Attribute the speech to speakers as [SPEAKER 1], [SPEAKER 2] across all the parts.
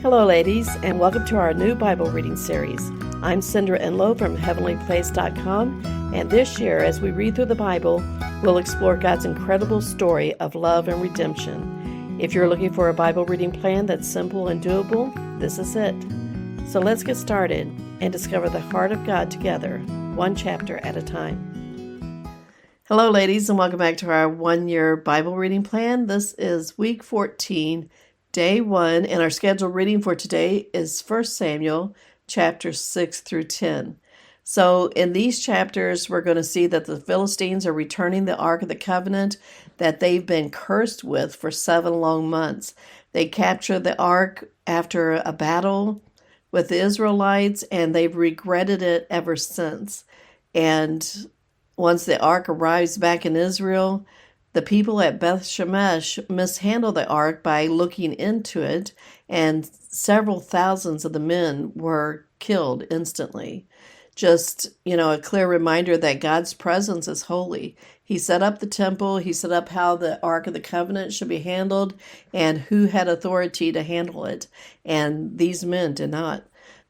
[SPEAKER 1] Hello, ladies, and welcome to our new Bible reading series. I'm Cindra Enlow from HeavenlyPlace.com, and this year, as we read through the Bible, we'll explore God's incredible story of love and redemption. If you're looking for a Bible reading plan that's simple and doable, this is it. So let's get started and discover the heart of God together, one chapter at a time. Hello, ladies, and welcome back to our one-year Bible reading plan. This is week 14, Day 1, and our scheduled reading for today is 1 Samuel chapters 6 through 10. So in these chapters, we're going to see that the Philistines are returning the Ark of the Covenant that they've been cursed with for 7 long months. They captured the Ark after a battle with the Israelites, and they've regretted it ever since. And once the Ark arrives back in Israel, the people at Beth Shemesh mishandled the ark by looking into it, and several thousands of the men were killed instantly. Just, a clear reminder that God's presence is holy. He set up the temple, he set up how the Ark of the Covenant should be handled, and who had authority to handle it. And these men did not.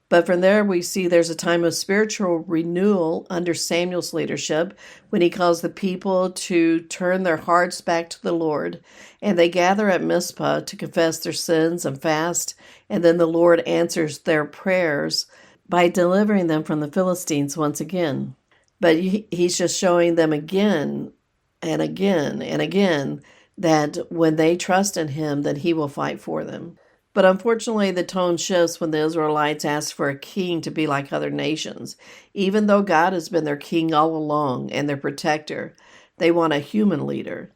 [SPEAKER 1] But from there, we see there's a time of spiritual renewal under Samuel's leadership when he calls the people to turn their hearts back to the Lord. And they gather at Mizpah to confess their sins and fast. And then the Lord answers their prayers by delivering them from the Philistines once again. But he's just showing them again and again and again that when they trust in him, that he will fight for them. But unfortunately, the tone shifts when the Israelites ask for a king to be like other nations. Even though God has been their king all along and their protector, they want a human leader.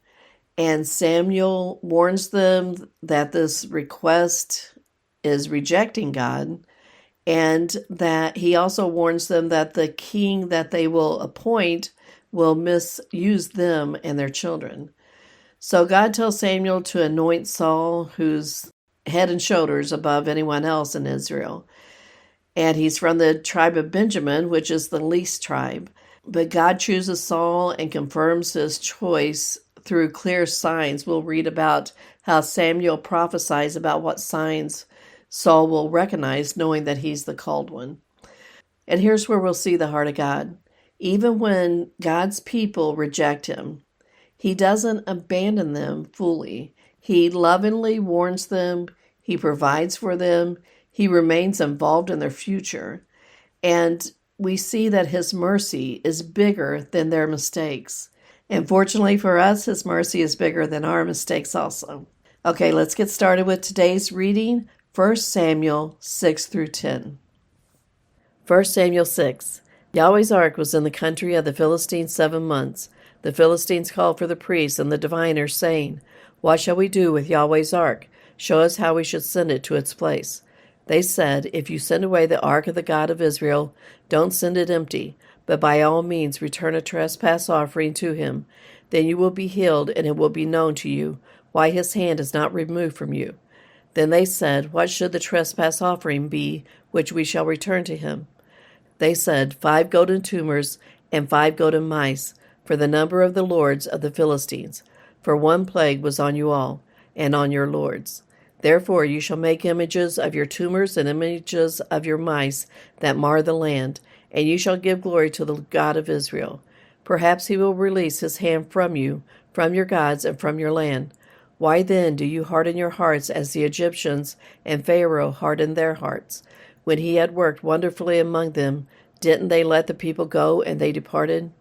[SPEAKER 1] And Samuel warns them that this request is rejecting God, and that he also warns them that the king that they will appoint will misuse them and their children. So God tells Samuel to anoint Saul, who's head and shoulders above anyone else in Israel. And he's from the tribe of Benjamin, which is the least tribe. But God chooses Saul and confirms his choice through clear signs. We'll read about how Samuel prophesies about what signs Saul will recognize, knowing that he's the called one. And here's where we'll see the heart of God. Even when God's people reject him, he doesn't abandon them fully. He lovingly warns them, he provides for them, he remains involved in their future. And we see that his mercy is bigger than their mistakes. And fortunately for us, his mercy is bigger than our mistakes also. Okay, let's get started with today's reading, 1 Samuel 6 through 10. 1 Samuel 6. Yahweh's ark was in the country of the Philistines 7 months. The Philistines called for the priests and the diviners, saying, "What shall we do with Yahweh's ark? Show us how we should send it to its place." They said, "If you send away the ark of the God of Israel, don't send it empty, but by all means return a trespass offering to him. Then you will be healed, and it will be known to you why his hand is not removed from you." Then they said, "What should the trespass offering be which we shall return to him?" They said, 5 golden tumors and 5 golden mice, for the number of the lords of the Philistines. For 1 plague was on you all, and on your lords. Therefore you shall make images of your tumors and images of your mice that mar the land, and you shall give glory to the God of Israel. Perhaps he will release his hand from you, from your gods, and from your land. Why then do you harden your hearts as the Egyptians and Pharaoh hardened their hearts? When he had worked wonderfully among them, didn't they let the people go, and they departed?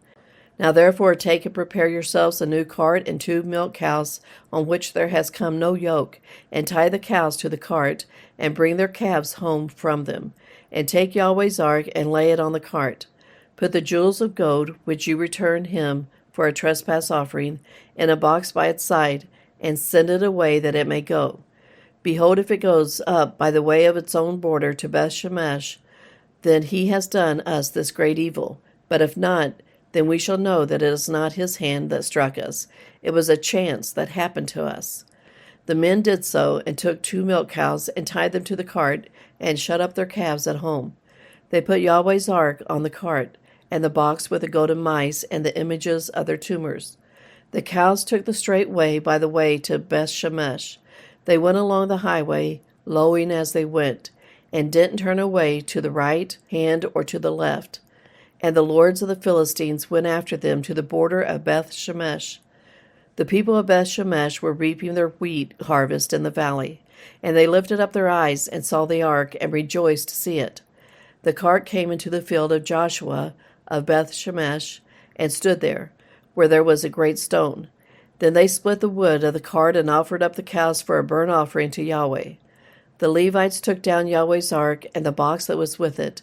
[SPEAKER 1] Now therefore take and prepare yourselves a new cart and 2 milk cows on which there has come no yoke, and tie the cows to the cart, and bring their calves home from them. And take Yahweh's ark and lay it on the cart. Put the jewels of gold, which you return him for a trespass offering, in a box by its side, and send it away that it may go. Behold, if it goes up by the way of its own border to Beth Shemesh, then he has done us this great evil. But if not, then we shall know that it is not his hand that struck us. It was a chance that happened to us. The men did so, and took 2 milk cows, and tied them to the cart, and shut up their calves at home. They put Yahweh's ark on the cart, and the box with the golden mice, and the images of their tumors. The cows took the straight way by the way to Beth Shemesh. They went along the highway, lowing as they went, and didn't turn away to the right hand or to the left. And the lords of the Philistines went after them to the border of Beth Shemesh. The people of Beth Shemesh were reaping their wheat harvest in the valley, and they lifted up their eyes and saw the ark and rejoiced to see it. The cart came into the field of Joshua of Beth Shemesh and stood there, where there was a great stone. Then they split the wood of the cart and offered up the cows for a burnt offering to Yahweh. The Levites took down Yahweh's ark and the box that was with it,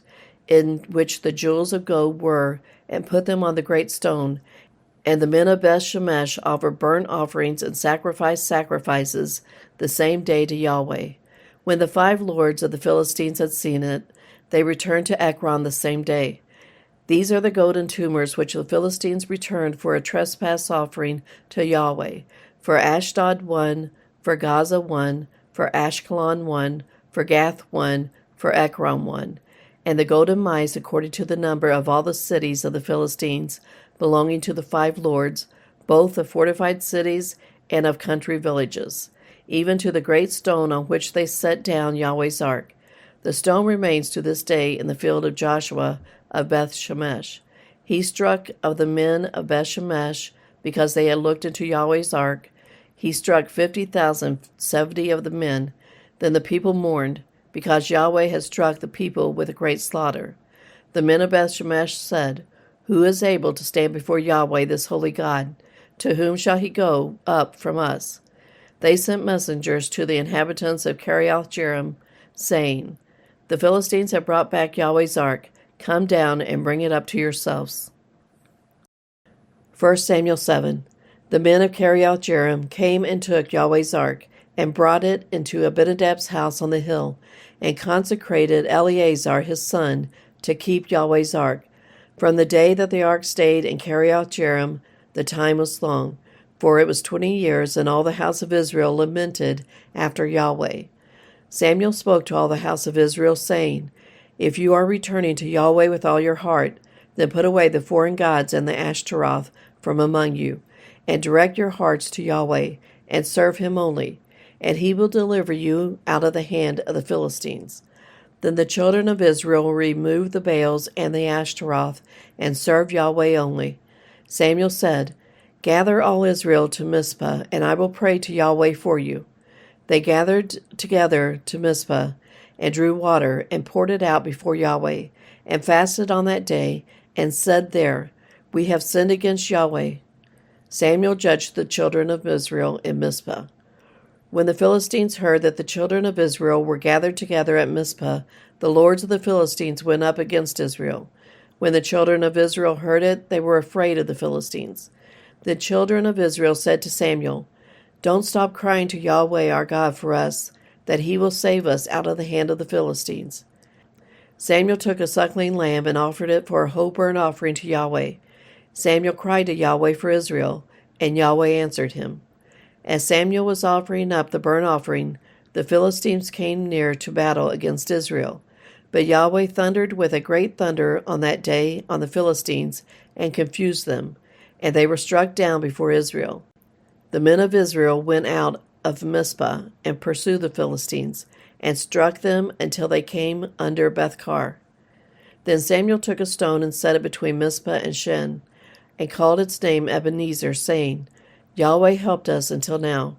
[SPEAKER 1] in which the jewels of gold were, and put them on the great stone. And the men of Beth Shemesh offered burnt offerings and sacrificed sacrifices the same day to Yahweh. When the 5 lords of the Philistines had seen it, they returned to Ekron the same day. These are the golden tumors which the Philistines returned for a trespass offering to Yahweh. For Ashdod 1, for Gaza 1, for Ashkelon 1, for Gath 1, for Ekron 1. And the golden mice according to the number of all the cities of the Philistines, belonging to the 5 lords, both of fortified cities and of country villages, even to the great stone on which they set down Yahweh's ark. The stone remains to this day in the field of Joshua of Beth Shemesh. He struck of the men of Beth Shemesh because they had looked into Yahweh's ark. He struck 50,070 of the men. Then the people mourned, because Yahweh had struck the people with a great slaughter. The men of Beth Shemesh said, Who is able to stand before Yahweh, this holy God? To whom shall he go up from us? They sent messengers to the inhabitants of Kiriath-Jearim, saying, The Philistines have brought back Yahweh's ark. Come down and bring it up to yourselves. 1 Samuel 7. The men of Kiriath-Jearim came and took Yahweh's ark, and brought it into Abinadab's house on the hill, and consecrated Eleazar his son to keep Yahweh's ark. From the day that the ark stayed in Kiriath-Jearim, the time was long, for it was 20 years, and all the house of Israel lamented after Yahweh. Samuel spoke to all the house of Israel, saying, If you are returning to Yahweh with all your heart, then put away the foreign gods and the Ashtaroth from among you, and direct your hearts to Yahweh, and serve him only, and he will deliver you out of the hand of the Philistines. Then the children of Israel removed the Baals and the Ashtaroth, and served Yahweh only. Samuel said, Gather all Israel to Mizpah, and I will pray to Yahweh for you. They gathered together to Mizpah, and drew water, and poured it out before Yahweh, and fasted on that day, and said there, We have sinned against Yahweh. Samuel judged the children of Israel in Mizpah. When the Philistines heard that the children of Israel were gathered together at Mizpah, the lords of the Philistines went up against Israel. When the children of Israel heard it, they were afraid of the Philistines. The children of Israel said to Samuel, Don't stop crying to Yahweh our God for us, that he will save us out of the hand of the Philistines. Samuel took a suckling lamb and offered it for a whole burnt offering to Yahweh. Samuel cried to Yahweh for Israel, and Yahweh answered him. As Samuel was offering up the burnt offering, the Philistines came near to battle against Israel. But Yahweh thundered with a great thunder on that day on the Philistines, and confused them, and they were struck down before Israel. The men of Israel went out of Mizpah and pursued the Philistines, and struck them until they came under Bethkar. Then Samuel took a stone and set it between Mizpah and Shen, and called its name Ebenezer, saying, Yahweh helped us until now.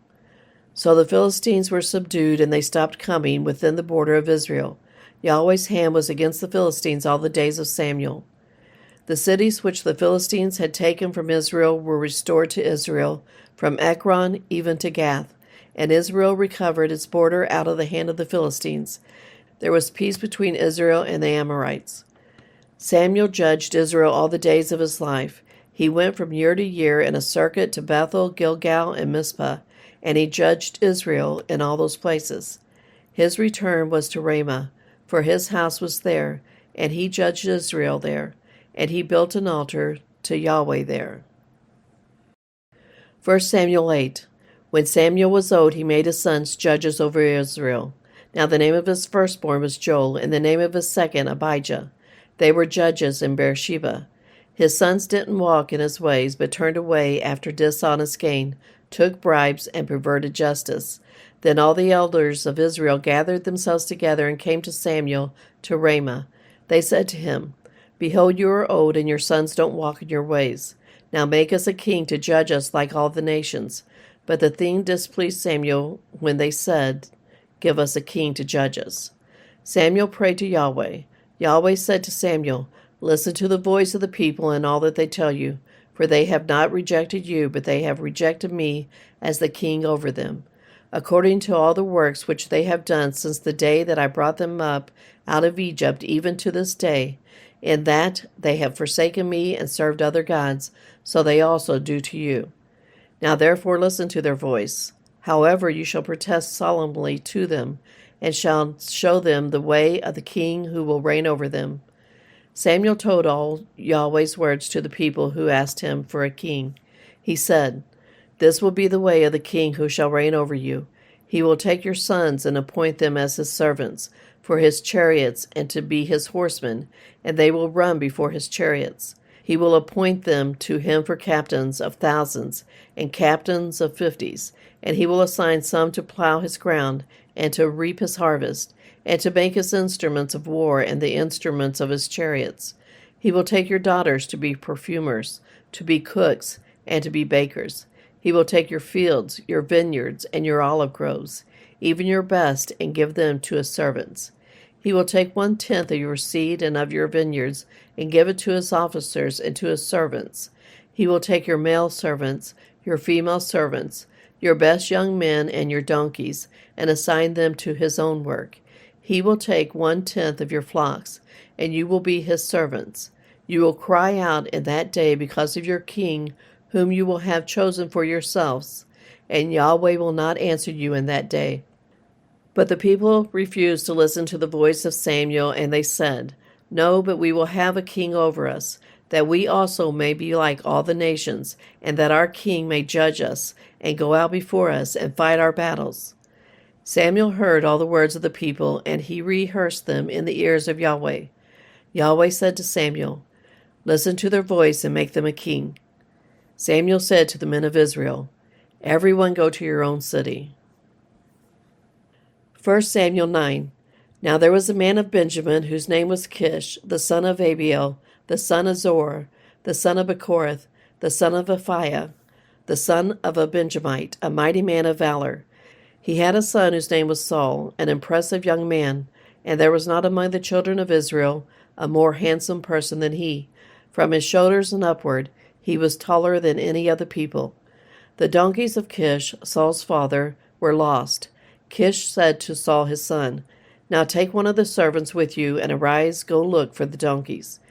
[SPEAKER 1] So the Philistines were subdued, and they stopped coming within the border of Israel. Yahweh's hand was against the Philistines all the days of Samuel. The cities which the Philistines had taken from Israel were restored to Israel, from Ekron even to Gath, and Israel recovered its border out of the hand of the Philistines. There was peace between Israel and the Amorites. Samuel judged Israel all the days of his life. He went from year to year in a circuit to Bethel, Gilgal, and Mizpah, and he judged Israel in all those places. His return was to Ramah, for his house was there, and he judged Israel there, and he built an altar to Yahweh there. 1 Samuel 8. When Samuel was old, he made his sons judges over Israel. Now the name of his firstborn was Joel, and the name of his second Abijah. They were judges in Beersheba. His sons didn't walk in his ways, but turned away after dishonest gain, took bribes, and perverted justice. Then all the elders of Israel gathered themselves together and came to Samuel to Ramah. They said to him, Behold, you are old, and your sons don't walk in your ways. Now make us a king to judge us like all the nations. But the thing displeased Samuel when they said, Give us a king to judge us. Samuel prayed to Yahweh. Yahweh said to Samuel, Listen to the voice of the people and all that they tell you, for they have not rejected you, but they have rejected me as the king over them. According to all the works which they have done since the day that I brought them up out of Egypt, even to this day, in that they have forsaken me and served other gods, so they also do to you. Now therefore listen to their voice. However, you shall protest solemnly to them, and shall show them the way of the king who will reign over them. Samuel told all Yahweh's words to the people who asked him for a king. He said, This will be the way of the king who shall reign over you. He will take your sons and appoint them as his servants, for his chariots and to be his horsemen, and they will run before his chariots. He will appoint them to him for captains of thousands and captains of 50s, and he will assign some to plow his ground and to reap his harvest, and to make his instruments of war and the instruments of his chariots. He will take your daughters to be perfumers, to be cooks, and to be bakers. He will take your fields, your vineyards, and your olive groves, even your best, and give them to his servants. He will take 1/10 of your seed and of your vineyards, and give it to his officers and to his servants. He will take your male servants, your female servants, your best young men, and your donkeys, and assign them to his own work. He will take 1/10 of your flocks, and you will be his servants. You will cry out in that day because of your king, whom you will have chosen for yourselves, and Yahweh will not answer you in that day. But the people refused to listen to the voice of Samuel, and they said, No, but we will have a king over us, that we also may be like all the nations, and that our king may judge us, and go out before us, and fight our battles. Samuel heard all the words of the people, and he rehearsed them in the ears of Yahweh. Yahweh said to Samuel, Listen to their voice and make them a king. Samuel said to the men of Israel, Everyone go to your own city. 1 Samuel 9. Now there was a man of Benjamin whose name was Kish, the son of Abiel, the son of Zor, the son of Bechorath, the son of Aphiah, the son of a Benjamite, a mighty man of valor. He had a son whose name was Saul, an impressive young man, and there was not among the children of Israel a more handsome person than he. From his shoulders and upward, he was taller than any of the people. The donkeys of Kish, Saul's father, were lost. Kish said to Saul his son, Now take one of the servants with you, and arise, go look for the donkeys.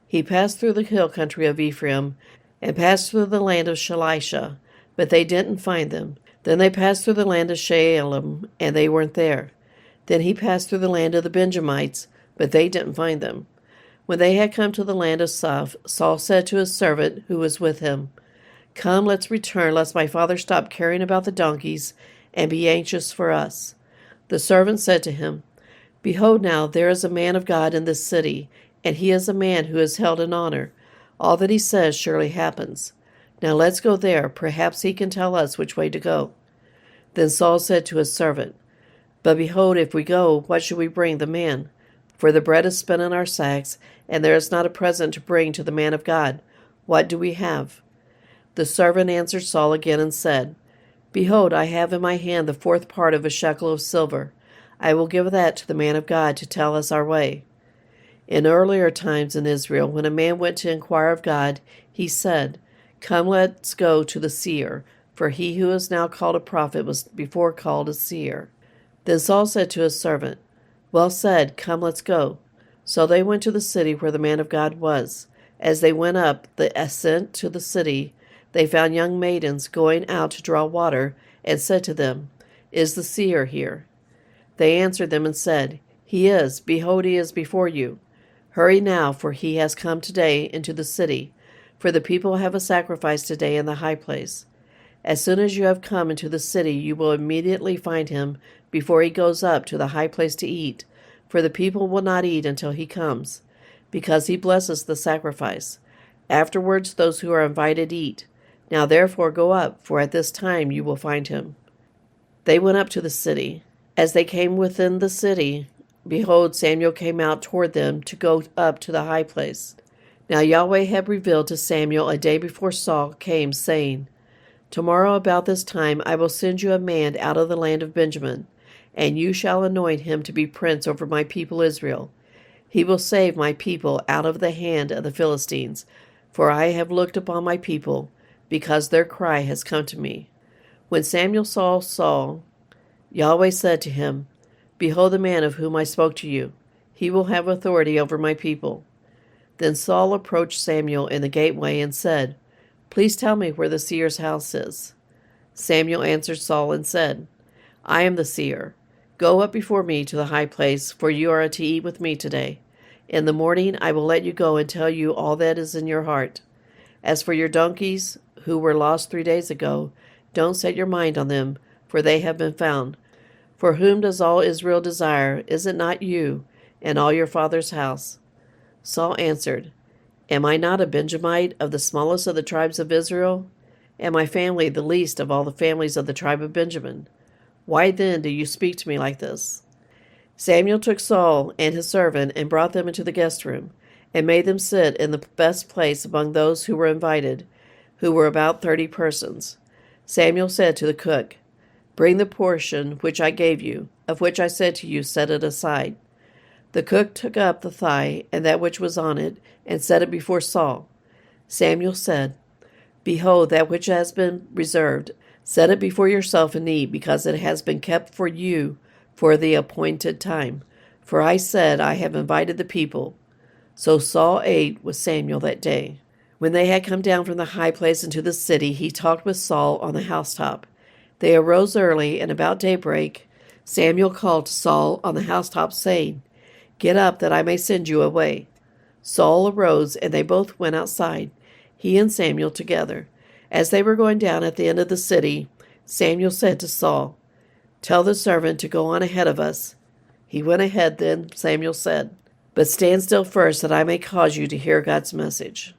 [SPEAKER 1] He passed through the hill country of Ephraim, and passed through the land of Shalisha, but they didn't find them. Then they passed through the land of Shaalim, and they weren't there. Then he passed through the land of the Benjamites, but they didn't find them. When they had come to the land of Suph, Saul said to his servant who was with him, Come, let's return, lest my father stop caring about the donkeys and be anxious for us. The servant said to him, Behold now, there is a man of God in this city, and he is a man who is held in honor. All that he says surely happens. Now let's go there. Perhaps he can tell us which way to go. Then Saul said to his servant, But behold, if we go, what shall we bring the man? For the bread is spent in our sacks, and there is not a present to bring to the man of God. What do we have? The servant answered Saul again and said, Behold, I have in my hand the 4th part of a shekel of silver. I will give that to the man of God to tell us our way. In earlier times in Israel, when a man went to inquire of God, he said, Come, let's go to the seer, for he who is now called a prophet was before called a seer. Then Saul said to his servant, Well said, come, let's go. So they went to the city where the man of God was. As they went up the ascent to the city, they found young maidens going out to draw water, and said to them, Is the seer here? They answered them and said, He is. Behold, he is before you. Hurry now, for he has come today into the city, for the people have a sacrifice today in the high place. As soon as you have come into the city, you will immediately find him before he goes up to the high place to eat, for the people will not eat until he comes, because he blesses the sacrifice. Afterwards those who are invited eat. Now therefore go up, for at this time you will find him. They went up to the city. As they came within the city, behold, Samuel came out toward them to go up to the high place. Now Yahweh had revealed to Samuel a day before Saul came, saying, Tomorrow about this time I will send you a man out of the land of Benjamin, and you shall anoint him to be prince over my people Israel. He will save my people out of the hand of the Philistines, for I have looked upon my people, because their cry has come to me. When Samuel saw Saul, Yahweh said to him, Behold the man of whom I spoke to you. He will have authority over my people. Then Saul approached Samuel in the gateway and said, Please tell me where the seer's house is. Samuel answered Saul and said, I am the seer. Go up before me to the high place, for you are to eat with me today. In the morning I will let you go and tell you all that is in your heart. As for your donkeys, who were lost 3 days ago, don't set your mind on them, for they have been found. For whom does all Israel desire? Is it not you, and all your father's house? Saul answered, Am I not a Benjamite of the smallest of the tribes of Israel? And my family the least of all the families of the tribe of Benjamin? Why then do you speak to me like this? Samuel took Saul and his servant and brought them into the guest room, and made them sit in the best place among those who were invited, who were about 30 persons. Samuel said to the cook, Bring the portion which I gave you, of which I said to you, set it aside. The cook took up the thigh and that which was on it, and set it before Saul. Samuel said, Behold, that which has been reserved, set it before yourself and eat, because it has been kept for you for the appointed time. For I said, I have invited the people. So Saul ate with Samuel that day. When they had come down from the high place into the city, he talked with Saul on the housetop. They arose early, and about daybreak Samuel called to Saul on the housetop, saying, Get up, that I may send you away. Saul arose, and they both went outside, he and Samuel together. As they were going down at the end of the city, Samuel said to Saul, Tell the servant to go on ahead of us. He went ahead. Then Samuel said, But stand still first, that I may cause you to hear God's message.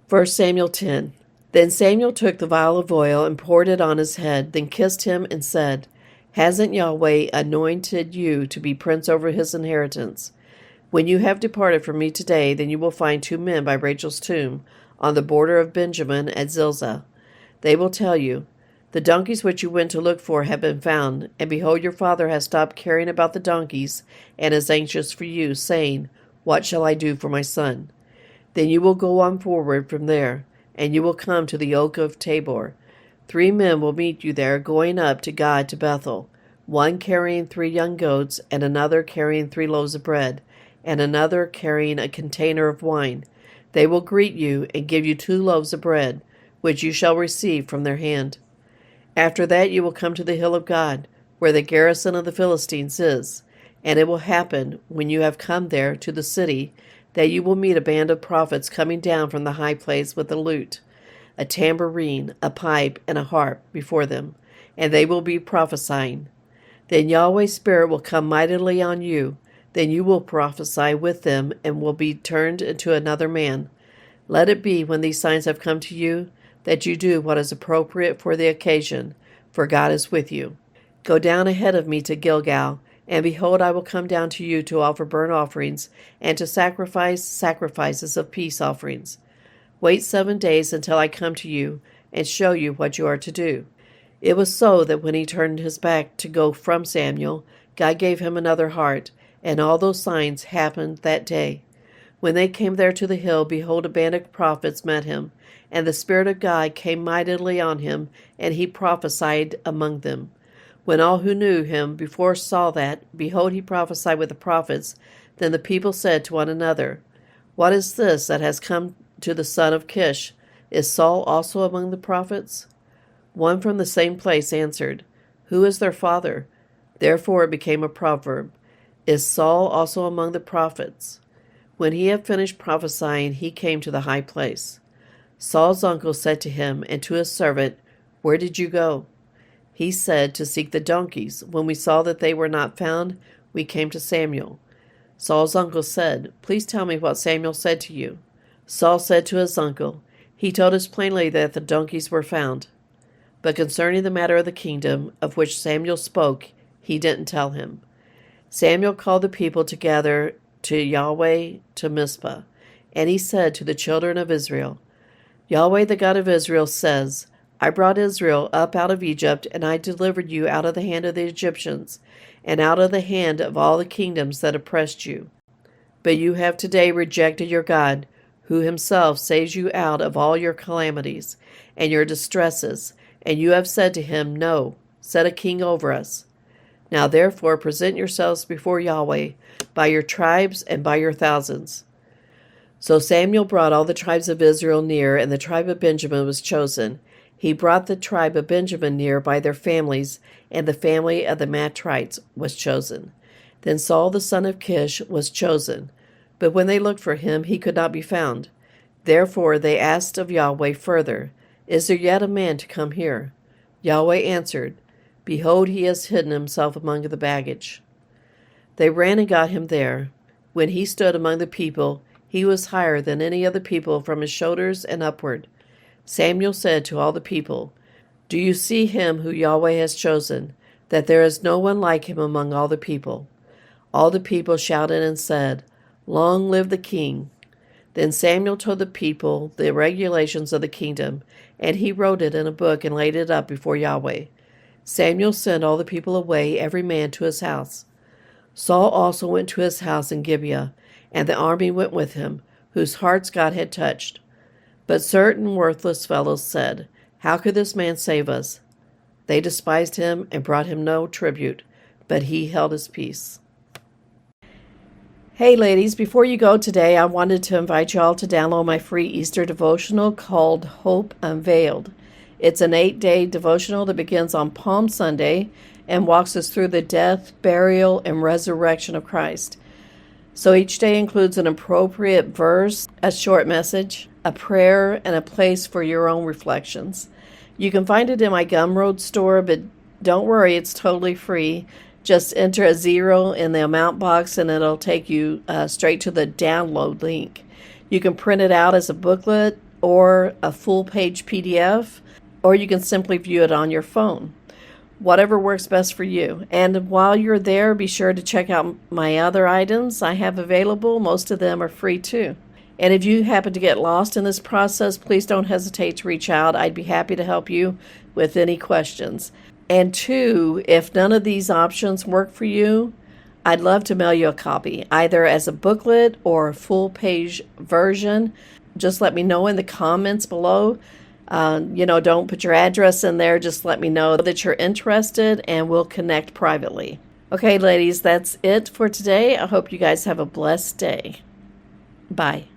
[SPEAKER 1] 1 Samuel 10. Then Samuel took the vial of oil and poured it on his head, then kissed him and said, Hasn't Yahweh anointed you to be prince over his inheritance? When you have departed from me today, then you will find 2 men by Rachel's tomb, on the border of Benjamin at Zilzah. They will tell you, The donkeys which you went to look for have been found, and behold, your father has stopped caring about the donkeys, and is anxious for you, saying, What shall I do for my son? Then you will go on forward from there, and you will come to the oak of Tabor. 3 men will meet you there, going up to God to Bethel, one carrying 3 young goats, and another carrying 3 loaves of bread, and another carrying a container of wine. They will greet you and give you 2 loaves of bread, which you shall receive from their hand. After that you will come to the hill of God, where the garrison of the Philistines is, and it will happen, when you have come there to the city, that you will meet a band of prophets coming down from the high place with a lute, a tambourine, a pipe, and a harp before them, and they will be prophesying. Then Yahweh's Spirit will come mightily on you. Then you will prophesy with them, and will be turned into another man. Let it be, when these signs have come to you, that you do what is appropriate for the occasion, for God is with you. Go down ahead of me to Gilgal, and behold, I will come down to you to offer burnt offerings, and to sacrifice sacrifices of peace offerings. Wait 7 days until I come to you, and show you what you are to do. It was so that when he turned his back to go from Samuel, God gave him another heart, and all those signs happened that day. When they came there to the hill, behold, a band of prophets met him, and the Spirit of God came mightily on him, and he prophesied among them. When all who knew him before saw that, behold, he prophesied with the prophets, then the people said to one another, What is this that has come to the son of Kish? Is Saul also among the prophets? One from the same place answered, Who is their father? Therefore it became a proverb, Is Saul also among the prophets? When he had finished prophesying, he came to the high place. Saul's uncle said to him and to his servant, Where did you go? He said, To seek the donkeys. When we saw that they were not found, we came to Samuel. Saul's uncle said, Please tell me what Samuel said to you. Saul said to his uncle, He told us plainly that the donkeys were found. But concerning the matter of the kingdom, of which Samuel spoke, he didn't tell him. Samuel called the people together to Yahweh to Mizpah, and he said to the children of Israel, Yahweh the God of Israel says, I brought Israel up out of Egypt, and I delivered you out of the hand of the Egyptians, and out of the hand of all the kingdoms that oppressed you. But you have today rejected your God, who himself saves you out of all your calamities and your distresses, and you have said to him, No, set a king over us. Now therefore present yourselves before Yahweh by your tribes and by your thousands. So Samuel brought all the tribes of Israel near, and the tribe of Benjamin was chosen. He brought the tribe of Benjamin near by their families, and the family of the Matrites was chosen. Then Saul the son of Kish was chosen. But when they looked for him, he could not be found. Therefore they asked of Yahweh further, Is there yet a man to come here? Yahweh answered, Behold, he has hidden himself among the baggage. They ran and got him there. When he stood among the people, he was higher than any of the people from his shoulders and upward. Samuel said to all the people, Do you see him who Yahweh has chosen, that there is no one like him among all the people? All the people shouted and said, Long live the king. Then Samuel told the people the regulations of the kingdom, and he wrote it in a book and laid it up before Yahweh. Samuel sent all the people away, every man to his house. Saul also went to his house in Gibeah, and the army went with him, whose hearts God had touched. But certain worthless fellows said, How could this man save us? They despised him and brought him no tribute, but he held his peace. Hey ladies, before you go today, I wanted to invite you all to download my free Easter devotional called Hope Unveiled. It's an 8-day devotional that begins on Palm Sunday and walks us through the death, burial, and resurrection of Christ. So each day includes an appropriate verse, a short message, a prayer, and a place for your own reflections. You can find it in my Gumroad store, but don't worry, it's totally free. Just enter a 0 in the amount box and it'll take you straight to the download link. You can print it out as a booklet or a full-page PDF, or you can simply view it on your phone. Whatever works best for you. And while you're there, be sure to check out my other items I have available. Most of them are free too. And if you happen to get lost in this process, please don't hesitate to reach out. I'd be happy to help you with any questions. And 2, if none of these options work for you, I'd love to mail you a copy, either as a booklet or a full-page version. Just let me know in the comments below. Don't put your address in there. Just let me know that you're interested, and we'll connect privately. Okay, ladies, that's it for today. I hope you guys have a blessed day. Bye.